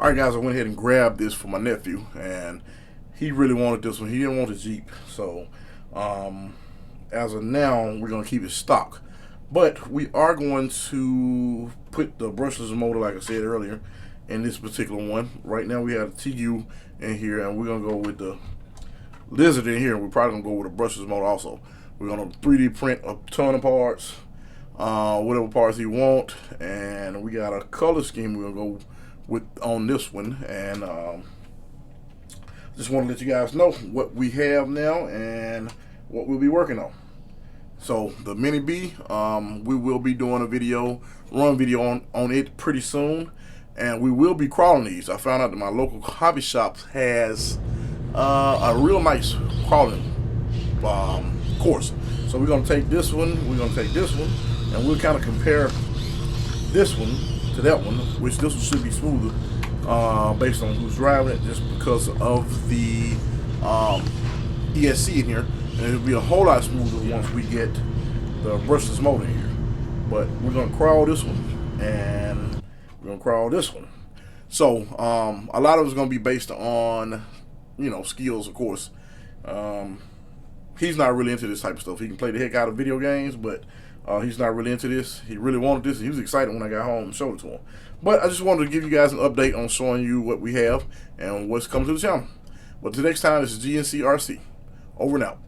Alright guys, I went ahead and grabbed this for my nephew, and he really wanted this one. He didn't want the Jeep, so as of now, we're going to keep it stock. But we are going to put the brushless motor, like I said earlier, in this particular one. Right now we have the TU in here, and we're going to go with the Lizard in here, and we're probably going to go with a brushless motor also. We're going to 3D print a ton of parts, whatever parts you want, and we got a color scheme we're going to go with on this one. And just want to let you guys know what we have now and what we'll be working on. So the Mini B, we will be doing a run video on it pretty soon, and we will be crawling these. I found out that my local hobby shop has a real nice crawling course. So we're going to take this one, we're going to take this one, and we'll kind of compare this one to that one, which this one should be smoother based on who's driving it, just because of the ESC in here. And it'll be a whole lot smoother once we get the brushless motor in here. But we're going to crawl this one, and we're going to crawl this one. So a lot of it's going to be based on, you know, skills, of course. He's not really into this type of stuff. He can play the heck out of video games, but he's not really into this. He really wanted this, and he was excited when I got home and showed it to him. But I just wanted to give you guys an update on showing you what we have and what's coming to the channel. But the next time, this is GNCRC. Over and out.